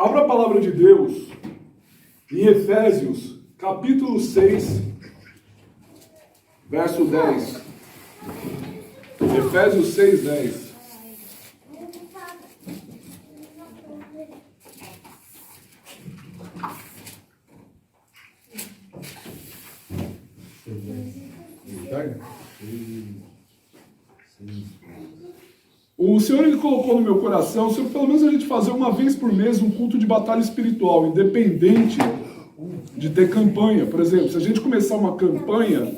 Abra a palavra de Deus em Efésios, capítulo 6, verso 10. Efésios 6, 10. O Senhor, Ele colocou no meu coração, se pelo menos a gente fazer uma vez por mês um culto de batalha espiritual, independente de ter campanha. Por exemplo, se a gente começar uma campanha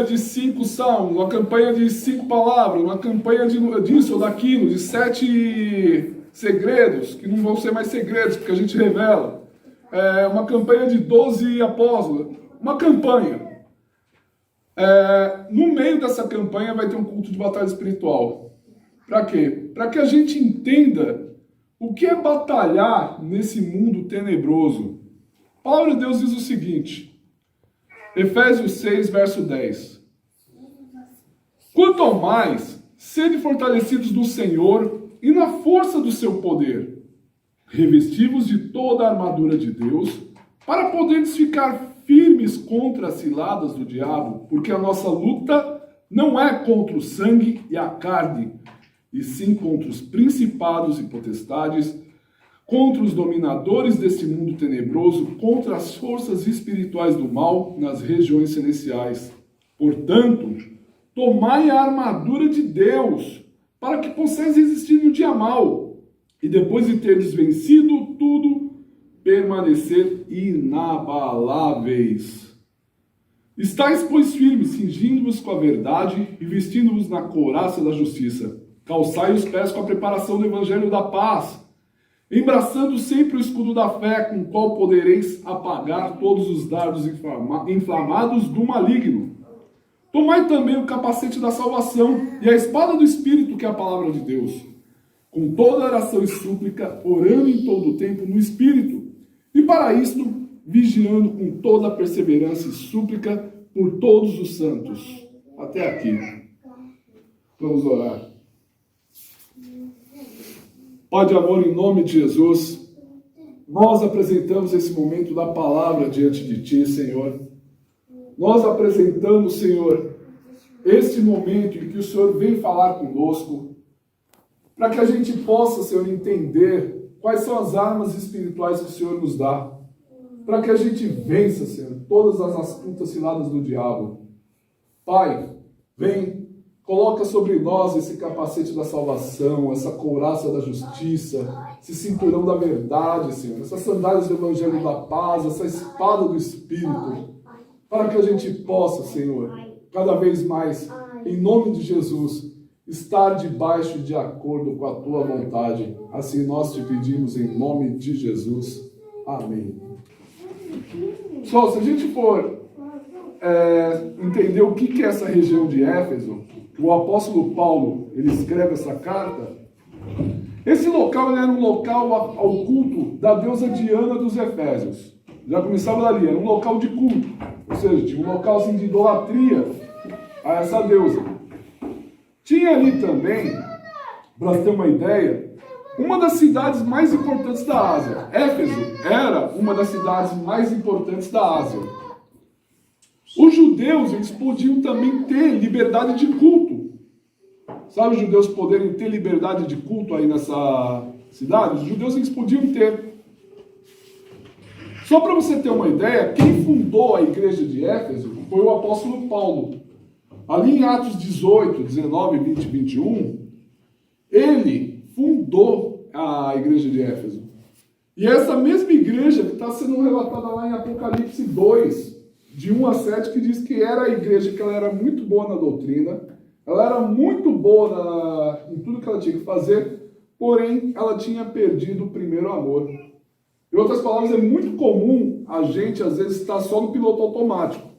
de 5 salmos, uma campanha de 5 palavras, uma campanha disso ou daquilo, de 7 segredos, que não vão ser mais segredos, porque a gente revela. Uma campanha de 12 apóstolos, uma campanha. No meio dessa campanha vai ter um culto de batalha espiritual. Para quê? Para que a gente entenda o que é batalhar nesse mundo tenebroso. A palavra de Deus diz o seguinte, Efésios 6, verso 10. Quanto ao mais, sede fortalecidos no Senhor e na força do seu poder, revestivos de toda a armadura de Deus, para poderes ficar firmes contra as ciladas do diabo, porque a nossa luta não é contra o sangue e a carne, e sim contra os principados e potestades, contra os dominadores deste mundo tenebroso, contra as forças espirituais do mal nas regiões celestiais. Portanto, tomai a armadura de Deus, para que possais resistir no dia mau, e depois de teres vencido tudo, permanecer inabaláveis. Estais, pois, firmes, cingindo-vos com a verdade e vestindo-vos na couraça da justiça. Calçai os pés com a preparação do evangelho da paz, embraçando sempre o escudo da fé, com o qual podereis apagar todos os dardos inflamados do maligno. Tomai também o capacete da salvação e a espada do Espírito, que é a palavra de Deus, com toda oração e súplica, orando em todo o tempo no Espírito, e para isto, vigiando com toda a perseverança e súplica por todos os santos. Até aqui. Vamos orar. Pai de amor, em nome de Jesus, nós apresentamos esse momento da palavra diante de Ti, Senhor. Nós apresentamos, Senhor, este momento em que o Senhor vem falar conosco, para que a gente possa, Senhor, entender quais são as armas espirituais que o Senhor nos dá, para que a gente vença, Senhor, todas as astutas ciladas do diabo. Pai, vem, coloca sobre nós esse capacete da salvação, essa couraça da justiça, esse cinturão da verdade, Senhor, essas sandálias do evangelho da paz, essa espada do Espírito, para que a gente possa, Senhor, cada vez mais, em nome de Jesus, estar debaixo de acordo com a Tua vontade. Assim nós te pedimos em nome de Jesus. Amém. Só, se a gente for entender o que é essa região de Éfeso, o apóstolo Paulo, ele escreve essa carta. Esse local era um local ao culto da deusa Diana dos Efésios. Já começava dali, era um local de culto. Ou seja, tinha um local assim, de idolatria a essa deusa. Tinha ali também, para ter uma ideia, uma das cidades mais importantes da Ásia. Éfeso era uma das cidades mais importantes da Ásia. Os judeus, eles podiam também ter liberdade de culto. Sabe os judeus poderem ter liberdade de culto aí nessa cidade? Os judeus, eles podiam ter. Só para você ter uma ideia, quem fundou a igreja de Éfeso foi o apóstolo Paulo. Ali em Atos 18, 19, 20 e 21, ele fundou a igreja de Éfeso. E essa mesma igreja que está sendo relatada lá em Apocalipse 2, de 1 a 7, que diz que era a igreja, que ela era muito boa na doutrina, ela era muito boa em tudo que ela tinha que fazer, porém ela tinha perdido o primeiro amor. Em outras palavras, é muito comum a gente, às vezes, estar só no piloto automático.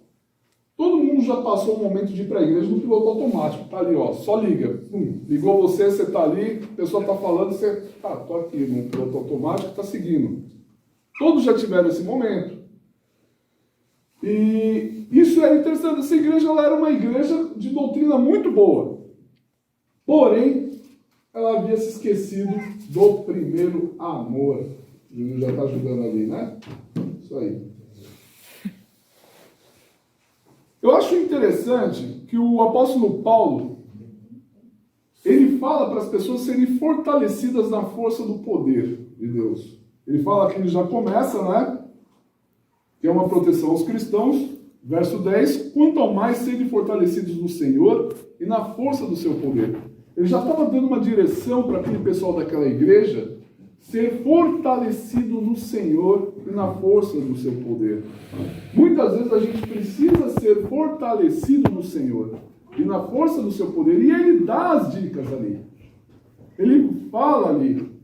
Todo mundo já passou o momento de ir para a igreja no piloto automático. Tá ali, ó, só liga. Ligou você tá ali, a pessoa tá falando, você... tô aqui no piloto automático, tá seguindo. Todos já tiveram esse momento. E isso era interessante. Essa igreja ela era uma igreja de doutrina muito boa. Porém, ela havia se esquecido do primeiro amor. O Júnior já está ajudando ali, né? Isso aí. Eu acho interessante que o apóstolo Paulo, ele fala para as pessoas serem fortalecidas na força do poder de Deus. Ele fala que ele já começa, né? Que é uma proteção aos cristãos. Verso 10, quanto ao mais serem fortalecidos no Senhor e na força do seu poder. Ele já estava dando uma direção para aquele pessoal daquela igreja ser fortalecido no Senhor e na força do seu poder. Muitas vezes a gente precisa ser fortalecido no Senhor e na força do seu poder. E ele dá as dicas ali. Ele fala ali.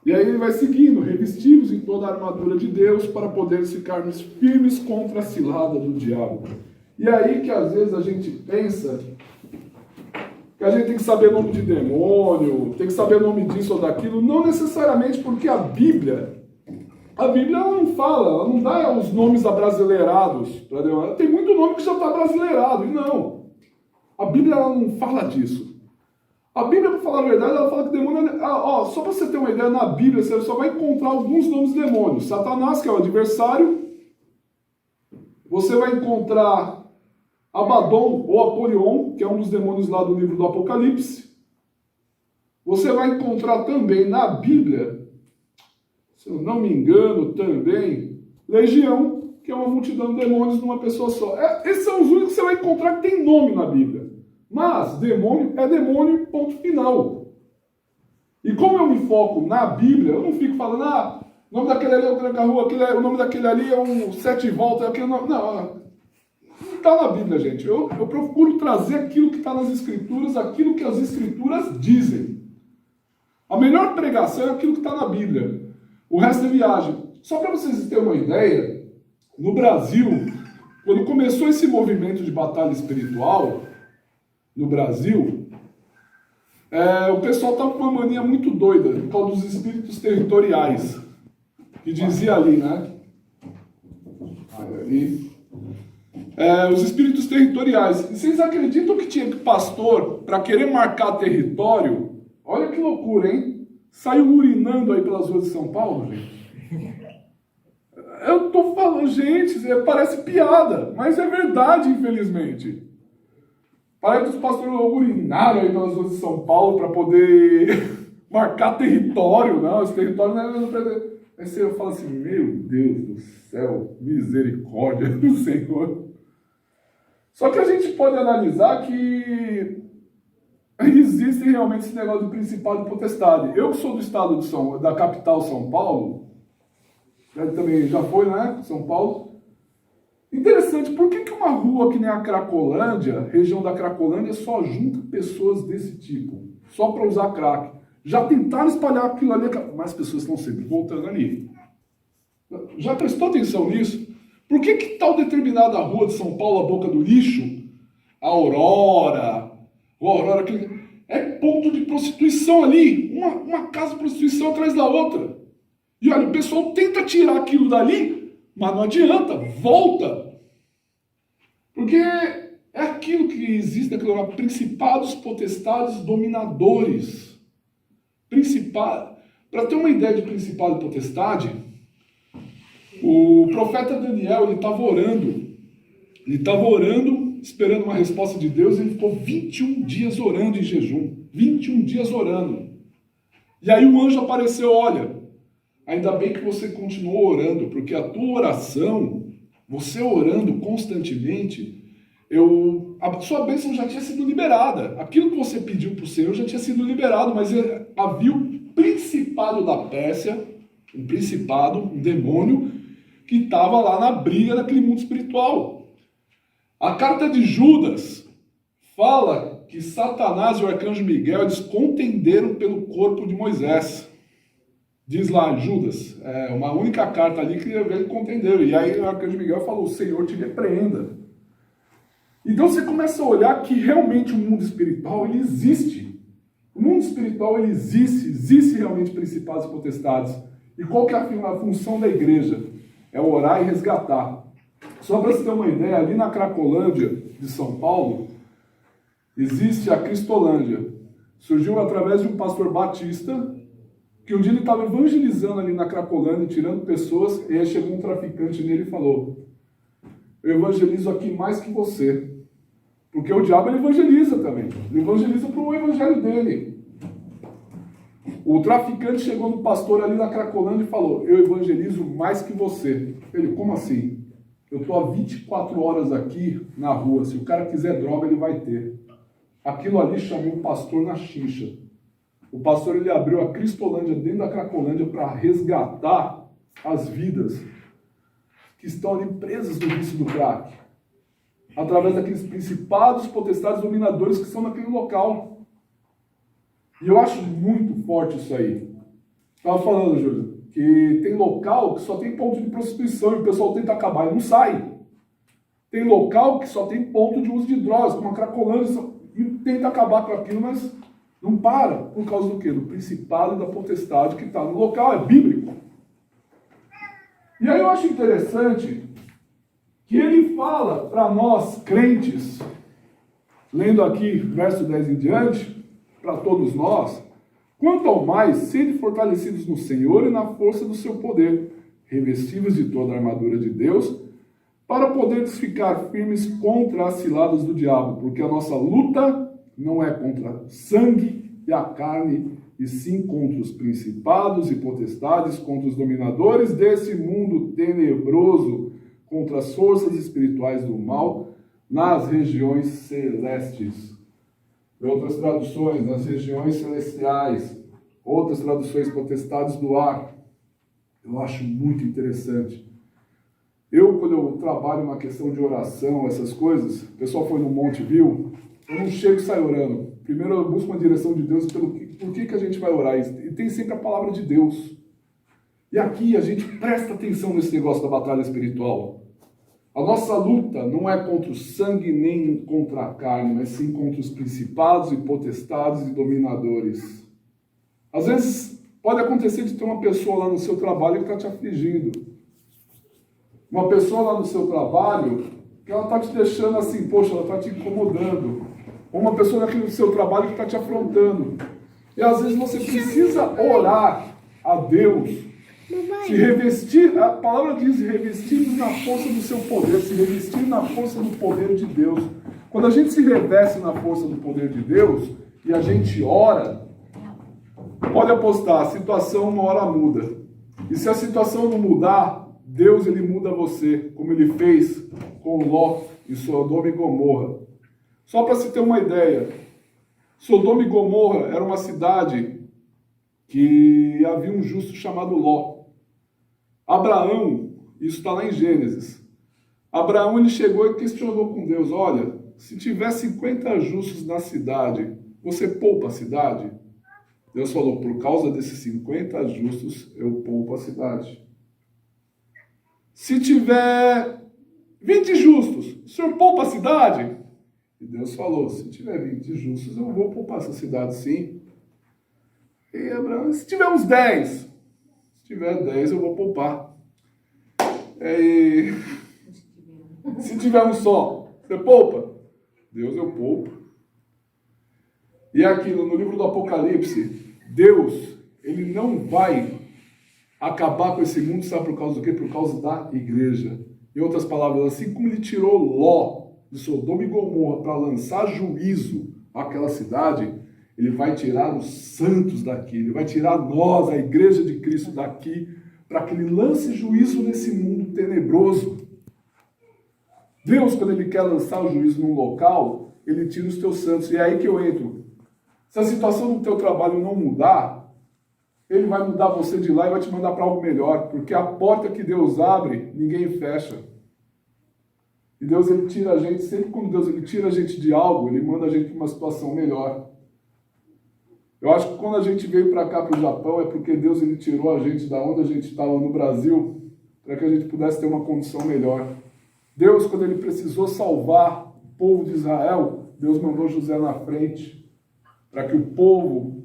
E aí ele vai seguindo, revestidos em toda a armadura de Deus para poder ficarmos firmes contra a cilada do diabo. E aí que às vezes a gente pensa que a gente tem que saber nome de demônio, tem que saber nome disso ou daquilo, não necessariamente porque a Bíblia ela não fala, ela não dá os nomes abrasileirados. Tem muito nome que já está brasileirado, e não. A Bíblia ela não fala disso. A Bíblia, para falar a verdade, ela fala que demônio... só para você ter uma ideia, na Bíblia você só vai encontrar alguns nomes de demônios. Satanás, que é o adversário. Você vai encontrar Abaddon ou Apolion, que é um dos demônios lá do livro do Apocalipse. Você vai encontrar também na Bíblia, se eu não me engano, também, Legião, que é uma multidão de demônios numa pessoa só. Esses são os únicos que você vai encontrar que tem nome na Bíblia. Mas demônio é demônio, ponto final. E como eu me foco na Bíblia, eu não fico falando, o nome daquele ali é o tranca-rua, o nome daquele ali é um sete voltas, aquele nome... Não está na Bíblia, gente. Eu procuro trazer aquilo que está nas Escrituras, aquilo que as Escrituras dizem. A melhor pregação é aquilo que está na Bíblia. O resto é viagem. Só para vocês terem uma ideia, no Brasil, quando começou esse movimento de batalha espiritual, no Brasil, o pessoal estava com uma mania muito doida, por causa dos espíritos territoriais, que dizia ali, né? Os espíritos territoriais. E vocês acreditam que tinha pastor, para querer marcar território, olha que loucura, hein? Saiu urinando aí pelas ruas de São Paulo, gente. Eu tô falando, gente, parece piada, mas é verdade, infelizmente. Parece que os pastores urinaram aí pelas ruas de São Paulo para poder marcar território. Não, esse território não é... Aí você fala assim, meu Deus do céu, misericórdia do Senhor. Só que a gente pode analisar que existe realmente esse negócio de principado e potestade. Eu que sou do estado da capital São Paulo, também já foi, né, São Paulo. Interessante, por que uma rua que nem a Cracolândia, região da Cracolândia, só junta pessoas desse tipo? Só para usar crack. Já tentaram espalhar aquilo ali, mas as pessoas estão sempre voltando ali. Já prestou atenção nisso? Por que tal determinada rua de São Paulo, a Boca do Lixo, a Aurora, é ponto de prostituição ali, uma casa de prostituição atrás da outra. E olha, o pessoal tenta tirar aquilo dali, mas não adianta, volta. Porque é aquilo que existe, principados, potestades, dominadores. Para ter uma ideia de principado e potestade, o profeta Daniel, ele estava orando, esperando uma resposta de Deus, e ele ficou 21 dias orando em jejum. 21 dias orando. E aí o anjo apareceu, olha, ainda bem que você continuou orando, porque a tua oração, você orando constantemente, a sua bênção já tinha sido liberada. Aquilo que você pediu para o Senhor já tinha sido liberado, mas havia o principado da Pérsia, um demônio, que estava lá na briga daquele mundo espiritual. A carta de Judas fala que Satanás e o arcanjo Miguel, eles contenderam pelo corpo de Moisés. Diz lá, Judas, uma única carta ali que ele contendeu. E aí o arcanjo Miguel falou, o Senhor te repreenda. Então você começa a olhar que realmente o mundo espiritual, ele existe. O mundo espiritual, ele existe realmente principados e potestades. E qual que é a função da igreja? É orar e resgatar. Só para você ter uma ideia, ali na Cracolândia de São Paulo, existe a Cristolândia. Surgiu através de um pastor batista, que um dia ele estava evangelizando ali na Cracolândia, tirando pessoas, e aí chegou um traficante nele e falou: eu evangelizo aqui mais que você. Porque o diabo ele evangeliza também. Ele evangeliza para o evangelho dele. O traficante chegou no pastor ali na Cracolândia e falou: eu evangelizo mais que você. Ele: como assim? Eu estou há 24 horas aqui na rua. Se o cara quiser droga, ele vai ter. Aquilo ali chamou o pastor na xixa. O pastor ele abriu a Cristolândia dentro da Cracolândia para resgatar as vidas que estão ali presas no vício do crack, através daqueles principados, potestades, dominadores que estão naquele local. E eu acho muito forte isso aí. Estava falando, Júlio, que tem local que só tem ponto de prostituição e o pessoal tenta acabar e não sai. Tem local que só tem ponto de uso de drogas, como a Cracolândia, e tenta acabar com aquilo, mas não para. Por causa do quê? Do principado e da potestade que está no local, é bíblico. E aí eu acho interessante que ele fala para nós, crentes, lendo aqui verso 10 em diante, para todos nós: quanto ao mais, sede fortalecidos no Senhor e na força do seu poder, revestidos de toda a armadura de Deus, para poderes ficar firmes contra as ciladas do diabo, porque a nossa luta não é contra sangue e a carne, e sim contra os principados e potestades, contra os dominadores desse mundo tenebroso, contra as forças espirituais do mal nas regiões celestes. Outras traduções, nas regiões celestiais. Outras traduções, potestades do ar. Eu acho muito interessante. Quando eu trabalho uma questão de oração, essas coisas, o pessoal foi no Monte Viu, eu não chego e saio orando. Primeiro eu busco uma direção de Deus por que a gente vai orar. E tem sempre a palavra de Deus. E aqui a gente presta atenção nesse negócio da batalha espiritual. A nossa luta não é contra o sangue nem contra a carne, mas sim contra os principados e potestades e dominadores. Às vezes pode acontecer de ter uma pessoa lá no seu trabalho que está te afligindo. Uma pessoa lá no seu trabalho que ela está te deixando assim, poxa, ela está te incomodando. Ou uma pessoa aqui no seu trabalho que está te afrontando. E às vezes você precisa orar a Deus, se revestir, a palavra diz, revestir na força do seu poder, se revestir na força do poder de Deus. Quando a gente se reveste na força do poder de Deus e a gente ora, pode apostar, a situação uma hora muda. E se a situação não mudar, Deus ele muda você, como ele fez com Ló e Sodoma e Gomorra. Só para se ter uma ideia, Sodoma e Gomorra era uma cidade que havia um justo chamado Ló. Abraão, isso está lá em Gênesis, Abraão ele chegou e questionou com Deus: olha, se tiver 50 justos na cidade, você poupa a cidade? Deus falou: por causa desses 50 justos, eu poupo a cidade. Se tiver 20 justos, o senhor poupa a cidade? E Deus falou: se tiver 20 justos, eu vou poupar essa cidade sim. E Abraão: se tiver uns 10, se tiver 10 eu vou poupar. E se tiver um só, você poupa? Deus, eu poupo. E aquilo, no livro do Apocalipse, Deus, ele não vai acabar com esse mundo, sabe por causa do quê? Por causa da igreja. Em outras palavras, assim como ele tirou Ló de Sodoma e Gomorra para lançar juízo àquela cidade, ele vai tirar os santos daqui, ele vai tirar nós, a igreja de Cristo daqui, para que ele lance juízo nesse mundo tenebroso. Deus, quando ele quer lançar o juízo num local, ele tira os teus santos. E é aí que eu entro. Se a situação do teu trabalho não mudar, ele vai mudar você de lá e vai te mandar para algo melhor, porque a porta que Deus abre, ninguém fecha. E Deus, ele tira a gente, sempre quando Deus ele tira a gente de algo, ele manda a gente para uma situação melhor. Eu acho que quando a gente veio para cá, para o Japão, é porque Deus ele tirou a gente da onde a gente estava no Brasil, para que a gente pudesse ter uma condição melhor. Deus, quando ele precisou salvar o povo de Israel, Deus mandou José na frente, para que o povo,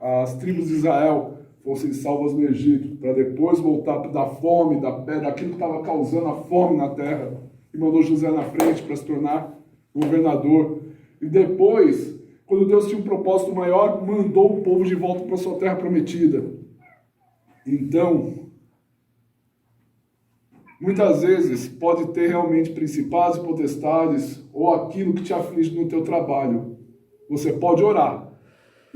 as tribos de Israel, fossem salvas no Egito, para depois voltar da fome, daquilo que estava causando a fome na terra. E mandou José na frente para se tornar governador. E depois, quando Deus tinha um propósito maior, mandou o povo de volta para a sua terra prometida. Então, muitas vezes pode ter realmente principados e potestades ou aquilo que te aflige no teu trabalho. Você pode orar.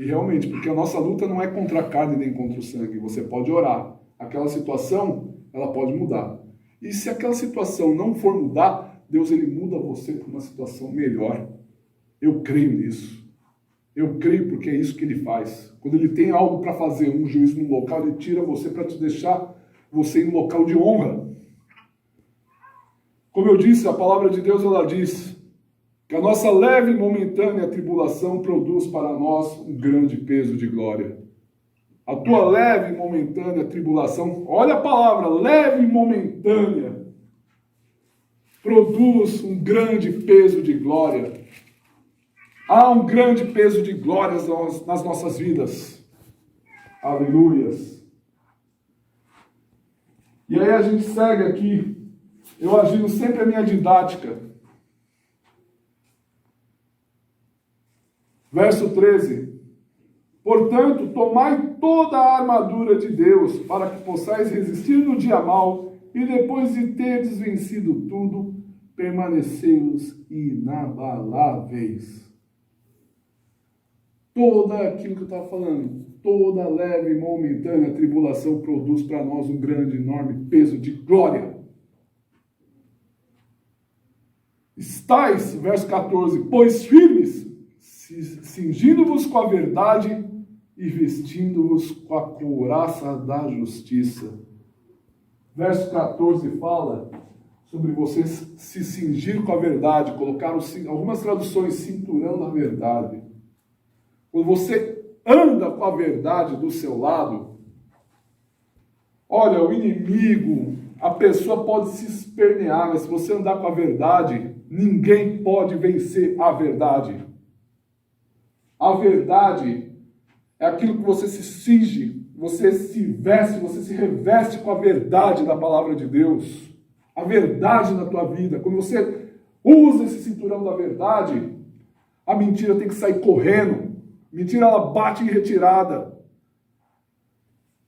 E realmente, porque a nossa luta não é contra a carne nem contra o sangue. Você pode orar. Aquela situação, ela pode mudar. E se aquela situação não for mudar, Deus ele muda você para uma situação melhor. Eu creio nisso. Eu creio porque é isso que ele faz. Quando ele tem algo para fazer, um juízo num local, ele tira você para te deixar você em um local de honra. Como eu disse, a palavra de Deus ela diz que a nossa leve e momentânea tribulação produz para nós um grande peso de glória. A tua leve e momentânea tribulação, olha a palavra, leve e momentânea, produz um grande peso de glória. Há um grande peso de glória nas nossas vidas. Aleluias. E aí a gente segue aqui. Eu agindo sempre a minha didática. Verso 13. Portanto, tomai toda a armadura de Deus, para que possais resistir no dia mau, e depois de teres vencido tudo, permanecei-os inabaláveis. Toda aquilo que eu estava falando, toda leve e momentânea tribulação produz para nós um grande, enorme peso de glória. Estais, verso 14, pois firmes, cingindo-vos com a verdade e vestindo-vos com a couraça da justiça. Verso 14 fala sobre vocês se cingir com a verdade, colocaram algumas traduções, cinturão da verdade. Quando você anda com a verdade do seu lado, olha, o inimigo, a pessoa pode se espernear, mas se você andar com a verdade, ninguém pode vencer a verdade. A verdade é aquilo que você se cinge, você se veste, você se reveste com a verdade da palavra de Deus. A verdade na tua vida. Quando você usa esse cinturão da verdade, a mentira tem que sair correndo. A mentira, ela bate em retirada.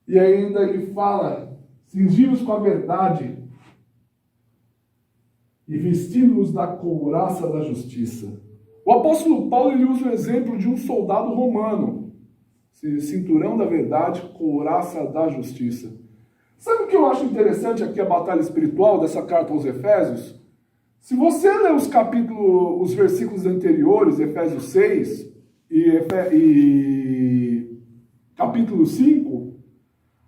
E ainda ele fala, cingimos com a verdade e vestimos da couraça da justiça. O apóstolo Paulo ele usa o exemplo de um soldado romano. Cinturão da verdade, couraça da justiça. Sabe o que eu acho interessante aqui, a batalha espiritual dessa carta aos Efésios? Se você ler os versículos anteriores, Efésios 6 e capítulo 5,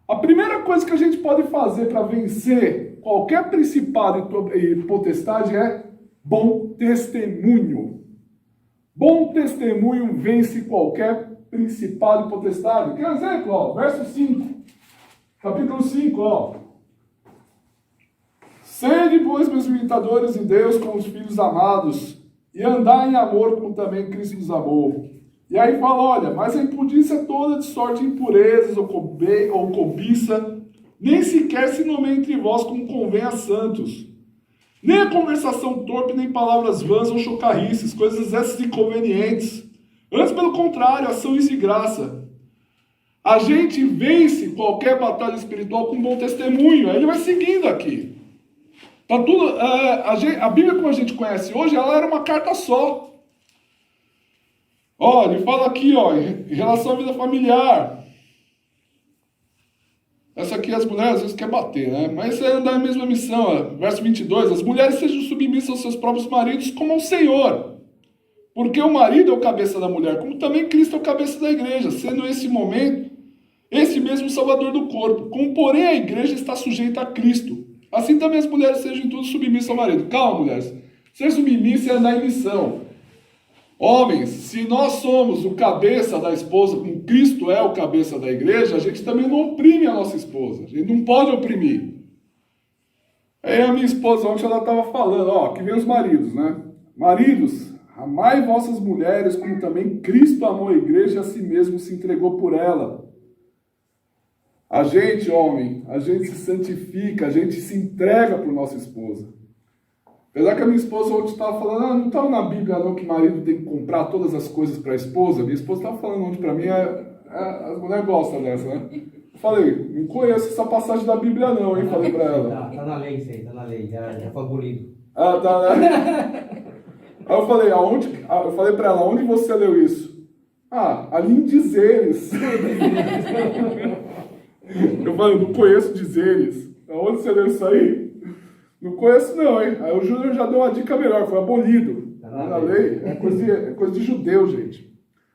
a primeira coisa que a gente pode fazer para vencer qualquer principado e potestade é bom testemunho. Bom testemunho vence qualquer principado e potestade. Quer exemplo? Ó, verso 5. Capítulo 5, ó. Sede, pois, meus imitadores de Deus como os filhos amados, e andai em amor como também Cristo nos amou. E aí fala, olha, mas a impudícia toda de sorte de impurezas ou cobiça, nem sequer se nomeia entre vós como convém a santos. Nem a conversação torpe, nem palavras vãs ou chocarrices, coisas essas inconvenientes. Antes, pelo contrário, ações de graça. A gente vence qualquer batalha espiritual com bom testemunho. Aí ele vai seguindo aqui. Tá tudo, a Bíblia, como a gente conhece hoje, ela era uma carta só. Ó, ele fala aqui, ó, em relação à vida familiar. Essa aqui as mulheres às vezes querem bater, né? Mas isso é da mesma missão, ó. Verso 22. As mulheres sejam submissas aos seus próprios maridos como ao Senhor. Porque o marido é o cabeça da mulher, como também Cristo é o cabeça da igreja, sendo esse momento, esse mesmo salvador do corpo. Como, porém, a igreja está sujeita a Cristo. Assim também as mulheres sejam em tudo submissas ao marido. Calma, mulheres. Ser submissa é andar em missão. Homens, se nós somos o cabeça da esposa, como Cristo é o cabeça da igreja, a gente também não oprime a nossa esposa. A gente não pode oprimir. Aí a minha esposa ontem ela estava falando, ó, que vem os maridos, né? Maridos, amai vossas mulheres, como também Cristo amou a igreja e a si mesmo se entregou por ela. A gente, homem, a gente se santifica, a gente se entrega por nossa esposa. Apesar que a minha esposa ontem estava falando, não estava na Bíblia não que o marido tem que comprar todas as coisas para a esposa. Minha esposa estava falando ontem para mim, as mulheres gostam dessa, né? Eu falei, não conheço essa passagem da Bíblia não, hein? Falei para ela. Tá na lei isso aí, tá na lei, já foi abolido. Ah, tá, né? Aí eu falei, eu falei para ela, onde você leu isso? Ah, ali em Dizeres. Eu falei, não conheço Dizeres. Onde você leu isso aí? Não conheço não, hein? Aí o Júnior já deu uma dica melhor, foi abolido. Tá na lei. É coisa de judeu, gente.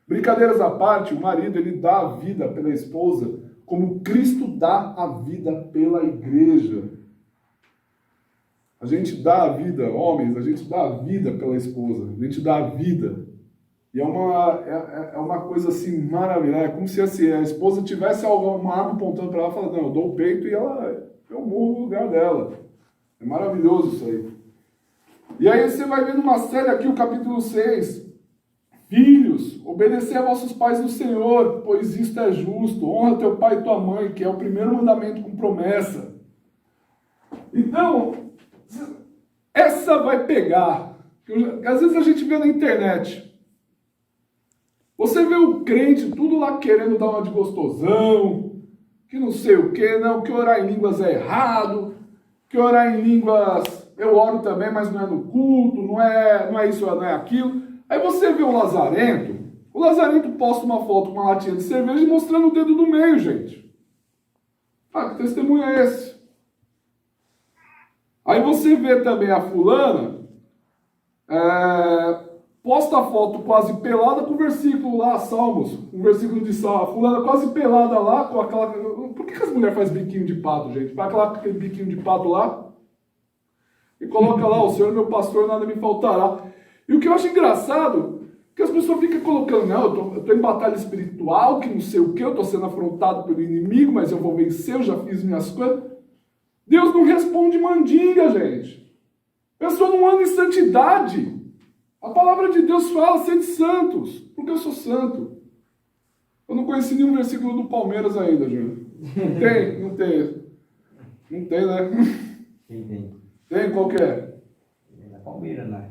Brincadeiras à parte, o marido, ele dá a vida pela esposa como Cristo dá a vida pela igreja. A gente dá a vida, homens, a gente dá a vida pela esposa. A gente dá a vida. E é uma coisa assim maravilhosa. É como se assim, a esposa tivesse uma arma apontando para ela e falando, não, eu dou o peito e eu morro no lugar dela. É maravilhoso isso aí. E aí você vai ver numa série aqui, o capítulo 6. Filhos, obedecer a vossos pais no Senhor, pois isto é justo. Honra teu pai e tua mãe, que é o primeiro mandamento com promessa. Então, essa vai pegar. Às vezes a gente vê na internet. Você vê o crente tudo lá querendo dar uma de gostosão, que não sei o que, não, que orar em línguas é errado, que orar em línguas, eu oro também, mas não é no culto, não é isso, não é aquilo. Aí você vê o Lazarento posta uma foto com uma latinha de cerveja mostrando o dedo do meio, gente. Ah, que testemunho é esse? Aí você vê também a fulana, posta a foto quase pelada com o versículo lá, Salmos, um versículo de Salmos, a fulana quase pelada lá, com aquela... Por que as mulheres fazem biquinho de pato, gente? Faz aquele biquinho de pato lá e coloca lá, o Senhor é meu pastor, nada me faltará. E o que eu acho engraçado, que as pessoas ficam colocando, não, eu tô em batalha espiritual, que não sei o que, eu tô sendo afrontado pelo inimigo, mas eu vou vencer, eu já fiz minhas coisas. Deus não responde mandinga, gente. A pessoa não anda em santidade. A palavra de Deus fala, sede santos, porque eu sou santo. Eu não conheci nenhum versículo do Palmeiras ainda, Júnior. Tem? Não tem. Não tem, né? Tem. Tem? Qual que é? É da Palmeiras, né?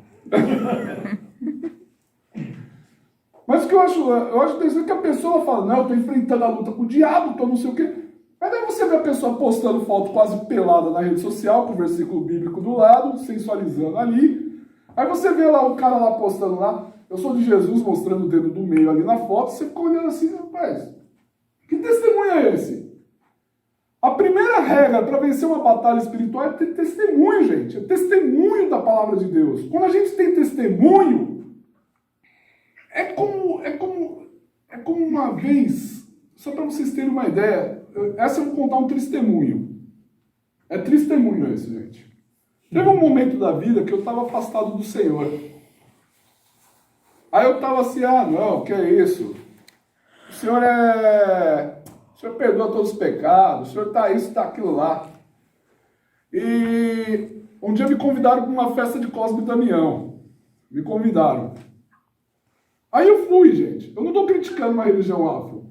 Mas o que eu acho interessante é que a pessoa fala, não, eu tô enfrentando a luta com o diabo, tô não sei o quê. Mas daí você vê a pessoa postando foto quase pelada na rede social, com o versículo bíblico do lado, sensualizando ali. Aí você vê lá o cara lá postando lá, eu sou de Jesus, mostrando o dedo do meio ali na foto, você fica olhando assim, rapaz, que testemunho é esse? A primeira regra para vencer uma batalha espiritual é ter testemunho, gente. É testemunho da palavra de Deus. Quando a gente tem testemunho, é como uma vez, só para vocês terem uma ideia, essa eu vou contar um testemunho. É testemunho esse, gente. Teve um momento da vida que eu estava afastado do Senhor. Aí eu estava assim, não, que é isso? O Senhor perdoa todos os pecados, o Senhor está isso, está aquilo lá. E um dia me convidaram para uma festa de Cosme e Damião. Me convidaram. Aí eu fui, gente. Eu não estou criticando uma religião afro.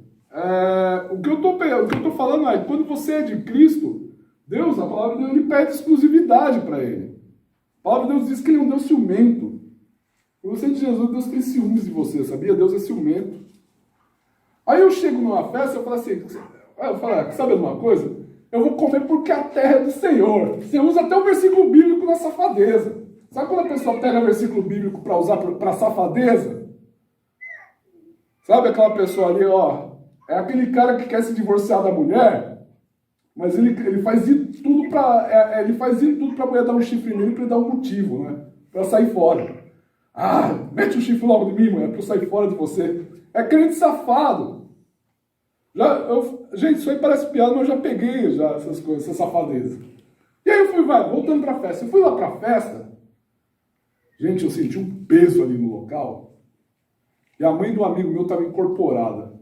O que eu estou falando é, quando você é de Cristo, Deus, a palavra de Deus, ele pede exclusividade para ele. A palavra de Deus diz que ele é um Deus ciumento. Quando você é de Jesus, Deus tem ciúmes de você, sabia? Deus é ciumento. Aí eu chego numa festa, eu falo assim, sabe uma coisa? Eu vou comer porque a terra é do Senhor. Você usa até o versículo bíblico na safadeza. Sabe quando a pessoa pega o versículo bíblico para usar para safadeza? Sabe aquela pessoa ali, é aquele cara que quer se divorciar da mulher, mas ele faz de tudo para a mulher dar um chifre nele para ele dar um motivo, né? Para sair fora. Mete o chifre logo de mim, mulher, para eu sair fora de você. É crente safado. Gente, isso aí parece piada, mas eu já peguei essas coisas, essa safadeza. E aí eu fui, voltando para a festa. Eu fui lá para a festa. Gente, eu senti um peso ali no local. E a mãe do amigo meu estava incorporada.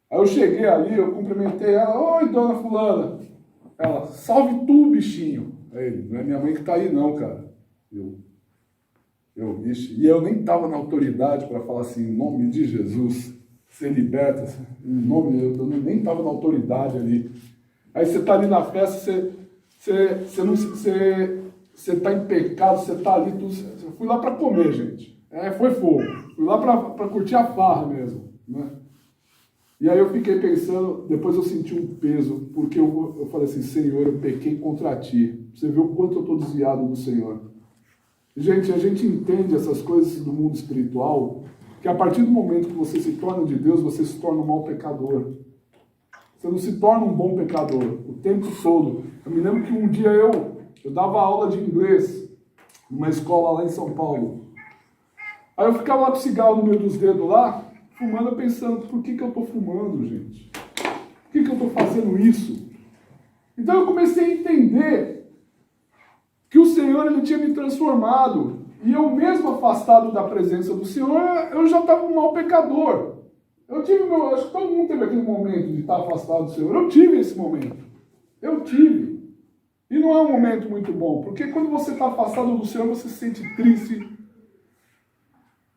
Aí eu cheguei ali, eu cumprimentei ela. Oi, dona fulana. Ela, salve tu, bichinho. Aí, não é minha mãe que tá aí não, cara. E eu nem estava na autoridade para falar assim, em nome de Jesus, ser liberta, eu nem estava na autoridade ali. Aí você está ali na festa, você você está em pecado, você está ali, tudo. Eu fui lá para comer, gente. Foi fogo. Fui lá para curtir a farra mesmo, né? E aí eu fiquei pensando, depois eu senti um peso, porque eu falei assim, Senhor, eu pequei contra ti. Você vê o quanto eu estou desviado do Senhor. Gente, a gente entende essas coisas do mundo espiritual, que a partir do momento que você se torna de Deus, você se torna um mau pecador. Você não se torna um bom pecador o tempo todo. Eu me lembro que um dia eu dava aula de inglês numa escola lá em São Paulo. Aí eu ficava lá com cigarro no meio dos dedos lá, fumando, pensando, por que eu estou fumando, gente? Por que eu estou fazendo isso? Então eu comecei a entender que o Senhor ele tinha me transformado. E eu mesmo afastado da presença do Senhor, eu já estava um mau pecador. Acho que todo mundo teve aquele momento de estar afastado do Senhor. Eu tive esse momento. Eu tive. E não é um momento muito bom, porque quando você está afastado do Senhor, você se sente triste,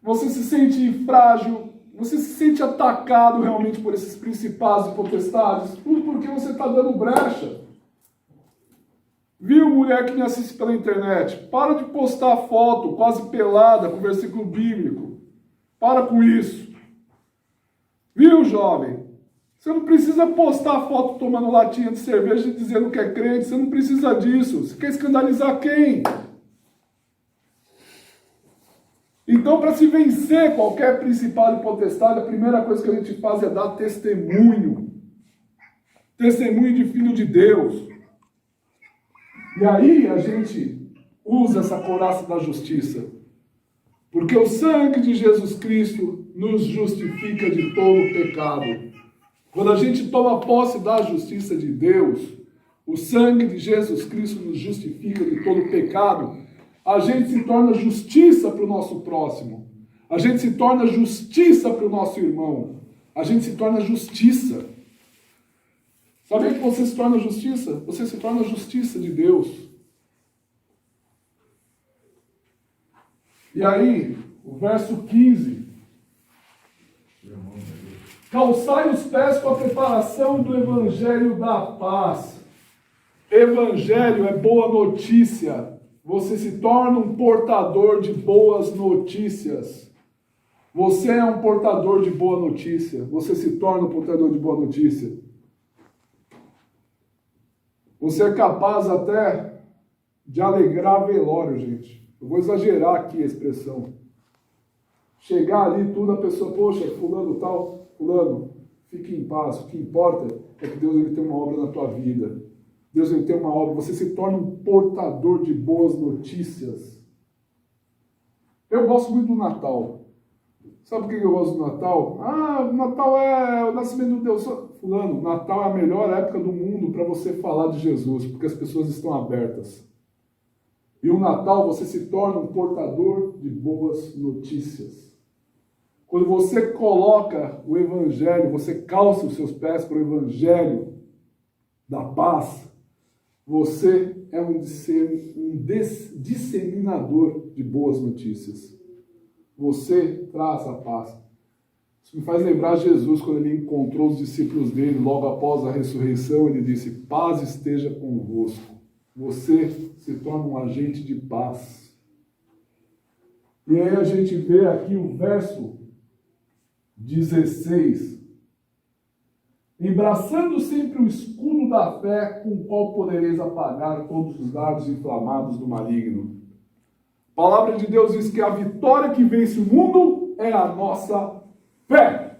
você se sente frágil, você se sente atacado realmente por esses principados e potestades, tudo porque você está dando brecha. Viu, mulher que me assiste pela internet? Para de postar foto quase pelada com versículo bíblico. Para com isso. Viu, jovem? Você não precisa postar foto tomando latinha de cerveja e dizendo que é crente. Você não precisa disso. Você quer escandalizar quem? Então, para se vencer qualquer principado e potestade, a primeira coisa que a gente faz é dar testemunho. Testemunho de filho de Deus. E aí a gente usa essa couraça da justiça. Porque o sangue de Jesus Cristo nos justifica de todo pecado. Quando a gente toma posse da justiça de Deus, o sangue de Jesus Cristo nos justifica de todo pecado, a gente se torna justiça para o nosso próximo. A gente se torna justiça para o nosso irmão. A gente se torna justiça. Sabe que você se torna justiça? Você se torna justiça de Deus. E aí, o verso 15. Calçai os pés com a preparação do evangelho da paz. Evangelho é boa notícia. Você se torna um portador de boas notícias. Você é um portador de boa notícia. Você se torna um portador de boa notícia. Você é capaz até de alegrar velório, gente. Eu vou exagerar aqui a expressão. Chegar ali, tudo, a pessoa, poxa, fulano tal, fulano, fique em paz. O que importa é que Deus ele tem uma obra na tua vida. Deus ele tem uma obra. Você se torna um portador de boas notícias. Eu gosto muito do Natal. Sabe por que eu gosto do Natal? O Natal é o nascimento do Deus. Fulano, Natal é a melhor época do mundo para você falar de Jesus, porque as pessoas estão abertas. E o Natal você se torna um portador de boas notícias. Quando você coloca o Evangelho, você calça os seus pés para o Evangelho da paz, você é um disseminador de boas notícias. Você traz a paz. Isso me faz lembrar Jesus, quando ele encontrou os discípulos dele, logo após a ressurreição, ele disse, paz esteja convosco. Você se torna um agente de paz. E aí a gente vê aqui o verso 16. Embraçando sempre o escudo da fé, com o qual podereis apagar todos os dardos inflamados do maligno. A palavra de Deus diz que a vitória que vence o mundo é a nossa fé.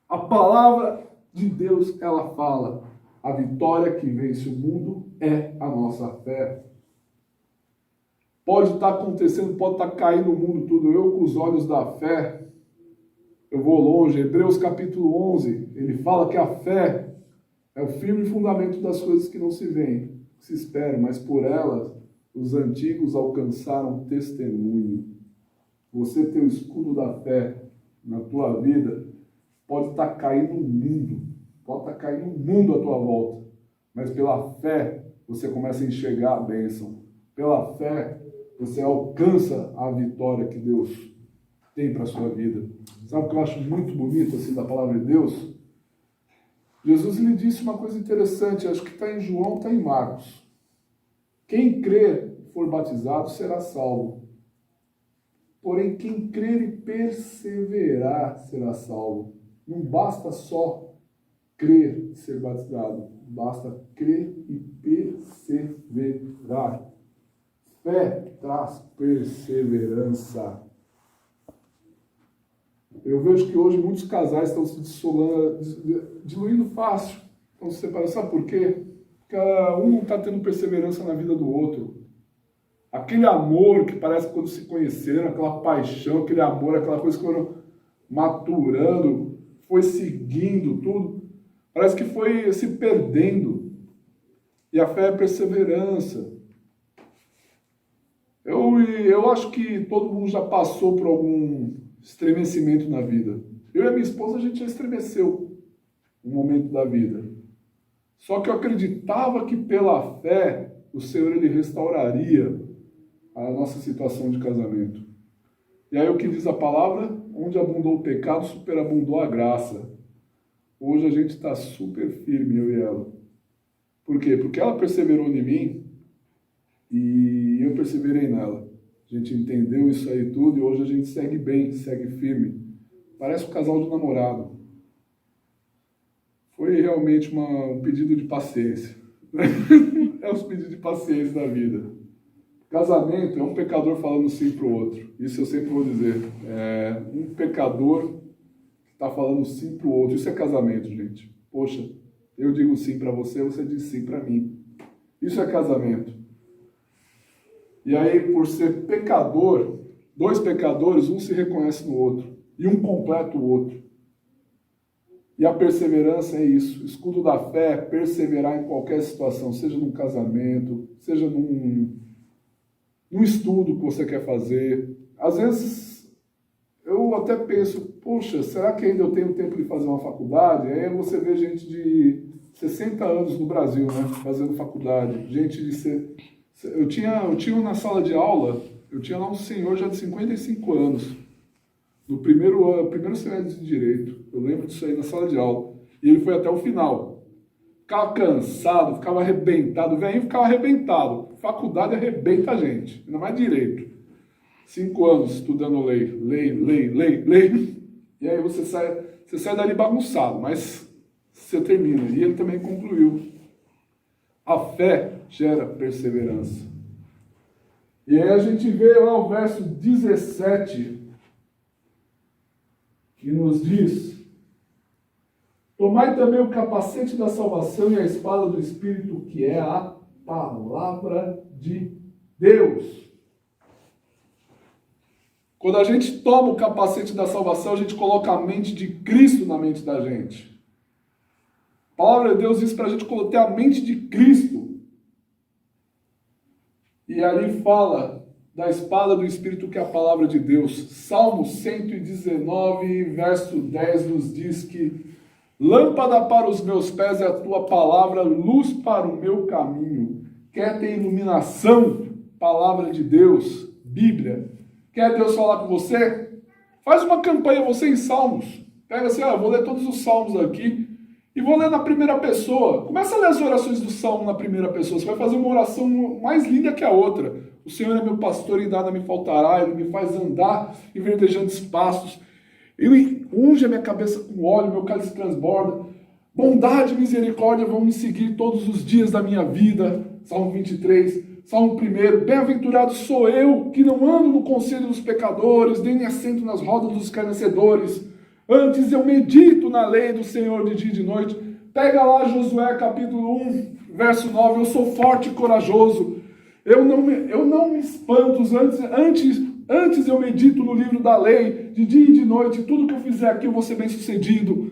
A palavra de Deus, ela fala, a vitória que vence o mundo é a nossa fé. Pode estar acontecendo, pode estar caindo o mundo tudo. Eu, com os olhos da fé, eu vou longe. Hebreus capítulo 11, ele fala que a fé é o firme fundamento das coisas que não se veem, que se esperam, mas por elas os antigos alcançaram testemunho. Você tem o escudo da fé na tua vida, pode estar caindo o mundo, pode estar caindo o mundo à tua volta, mas pela fé você começa a enxergar a bênção. Pela fé você alcança a vitória que Deus tem para a sua vida. Sabe o que eu acho muito bonito assim da palavra de Deus? Jesus lhe disse uma coisa interessante, acho que está em João, está em Marcos. Quem crer for batizado será salvo. Porém, quem crer e perseverar será salvo. Não basta só crer e ser batizado. Basta crer e perseverar. Fé traz perseverança. Eu vejo que hoje muitos casais estão se diluindo fácil. Estão se separando. Sabe por quê? Porque um não está tendo perseverança na vida do outro. Aquele amor que parece que quando se conheceram, aquela paixão, aquele amor, aquela coisa que foram maturando, foi seguindo tudo, parece que foi se perdendo. E a fé é perseverança. Eu acho que todo mundo já passou por algum estremecimento na vida. Eu e a minha esposa, a gente já estremeceu um momento da vida. Só que eu acreditava que pela fé o Senhor ele restauraria a nossa situação de casamento. E aí o que diz a palavra? Onde abundou o pecado, superabundou a graça. Hoje a gente está super firme, eu e ela. Por quê? Porque ela perseverou em mim e eu perseverei nela. A gente entendeu isso aí tudo e hoje a gente segue bem, segue firme. Parece um casal de namorado. Foi realmente um pedido de paciência. É os pedidos de paciência da vida. Casamento é um pecador falando sim para o outro. Isso eu sempre vou dizer. É um pecador que está falando sim para o outro. Isso é casamento, gente. Poxa, eu digo sim para você, você diz sim para mim. Isso é casamento. E aí, por ser pecador, dois pecadores, um se reconhece no outro. E um completa o outro. E a perseverança é isso. O escudo da fé é perseverar em qualquer situação, seja num casamento, seja num estudo que você quer fazer. Às vezes, eu até penso, poxa, será que ainda eu tenho tempo de fazer uma faculdade? Aí você vê gente de 60 anos no Brasil, né, fazendo faculdade. Gente de... Eu tinha na sala de aula, eu tinha lá um senhor já de 55 anos, no primeiro semestre de Direito. Eu lembro disso aí na sala de aula. E ele foi até o final. Ficava cansado, ficava arrebentado. O velhinho ficava arrebentado. Faculdade arrebenta a gente, ainda mais Direito. 5 anos estudando lei. E aí você sai dali bagunçado, mas você termina. E ele também concluiu. A fé gera perseverança. E aí a gente vê lá o verso 17, que nos diz: tomai também o capacete da salvação e a espada do Espírito, que é a palavra de Deus. Quando a gente toma o capacete da salvação, a gente coloca a mente de Cristo na mente da gente. A palavra de Deus diz para a gente ter a mente de Cristo. E ali fala da espada do Espírito, que é a palavra de Deus. Salmo 119, verso 10 nos diz que lâmpada para os meus pés é a tua palavra, luz para o meu caminho. Quer ter iluminação? Palavra de Deus, Bíblia. Quer Deus falar com você? Faz uma campanha você em Salmos. Pega assim, vou ler todos os Salmos aqui e vou ler na primeira pessoa. Começa a ler as orações do Salmo na primeira pessoa. Você vai fazer uma oração mais linda que a outra. O Senhor é meu pastor e nada me faltará. Ele me faz andar em verdejantes pastos. Ele unge a minha cabeça com óleo, meu cálice transborda. Bondade e misericórdia vão me seguir todos os dias da minha vida. Salmo 23. Salmo 1. Bem-aventurado sou eu, que não ando no conselho dos pecadores, nem me assento nas rodas dos escarnecedores. Antes eu medito na lei do Senhor de dia e de noite. Pega lá Josué capítulo 1, verso 9. Eu sou forte e corajoso. Eu não me espanto. Antes eu medito no livro da lei, de dia e de noite. Tudo que eu fizer aqui eu vou ser bem sucedido.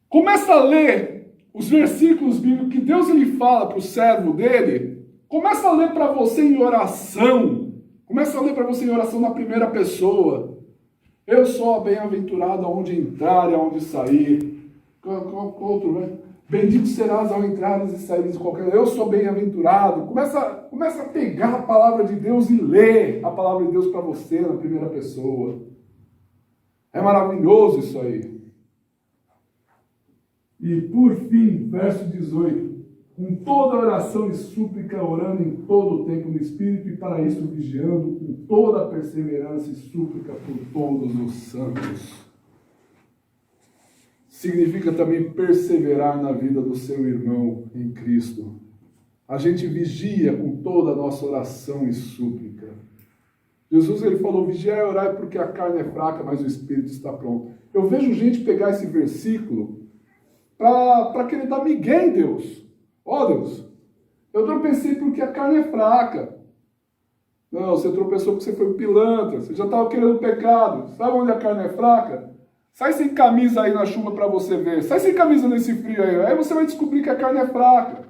Começa a ler os versículos bíblicos que Deus ele fala para o servo dele. Começa a ler para você em oração. Começa a ler para você em oração na primeira pessoa. Eu sou bem-aventurado aonde entrar e aonde sair. Outro, né? Bendito serás ao entrares e saíres de qualquer lugar. Eu sou bem-aventurado. Começa a pegar a palavra de Deus e ler a palavra de Deus para você na primeira pessoa. É maravilhoso isso aí. E por fim, verso 18. com toda oração e súplica, orando em todo o tempo no Espírito, e para isso vigiando com toda perseverança e súplica por todos os santos. Significa também perseverar na vida do seu irmão em Cristo. A gente vigia com toda a nossa oração e súplica. Jesus, ele falou, vigiai e orai porque a carne é fraca, mas o Espírito está pronto. Eu vejo gente pegar esse versículo para querer dar migué em Deus. Ó Deus, eu tropecei porque a carne é fraca. Não, você tropeçou porque você foi pilantra, você já estava querendo pecado. Sabe onde a carne é fraca? Sai sem camisa aí na chuva para você ver. Sai sem camisa nesse frio aí. Aí você vai descobrir que a carne é fraca.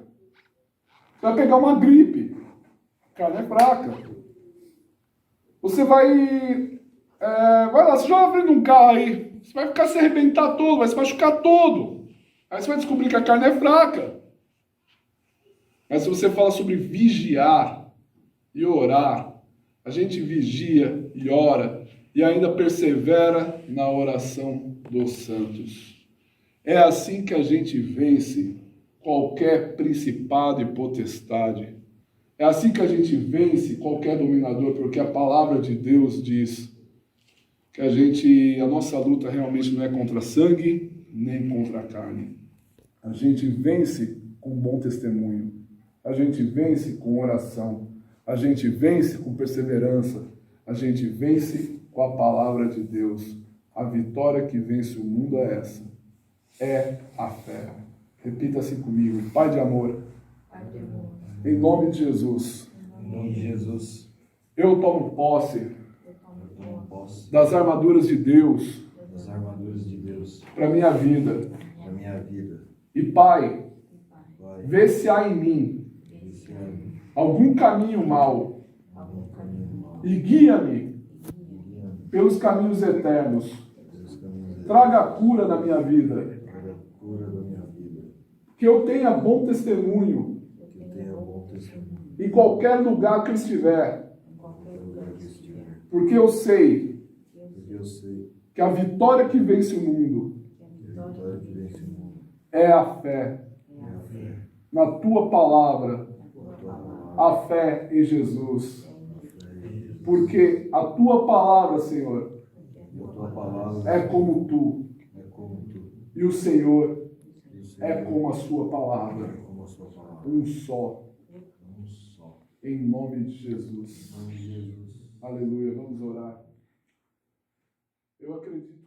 Você vai pegar uma gripe. A carne é fraca. Você vai lá, você joga na frente de um carro aí. Você vai ficar se arrebentar todo, vai se machucar todo. Aí você vai descobrir que a carne é fraca. Mas se você fala sobre vigiar e orar, a gente vigia e ora e ainda persevera na oração dos santos. É assim que a gente vence qualquer principado e potestade. É assim que a gente vence qualquer dominador, porque a palavra de Deus diz que a nossa luta realmente não é contra sangue, nem contra a carne. A gente vence com bom testemunho. A gente vence com oração. A gente vence com perseverança. A gente vence com a palavra de Deus. A vitória que vence o mundo é essa. É a fé. Repita assim comigo. Pai de amor. Em nome de Jesus. Em nome de Jesus. Eu tomo posse das armaduras de Deus para minha vida. E Pai, vê se há em mim algum caminho mau e guia-me pelos caminhos eternos. Traga a cura na minha vida. Que eu tenha bom testemunho em qualquer lugar que eu estiver. Porque eu sei que a vitória que vence o mundo é a fé na tua palavra, a fé em Jesus. Porque a tua palavra, Senhor, é como tu. E o Senhor é como a sua palavra. Um só. Em nome de Jesus. Aleluia. Vamos orar. Eu acredito.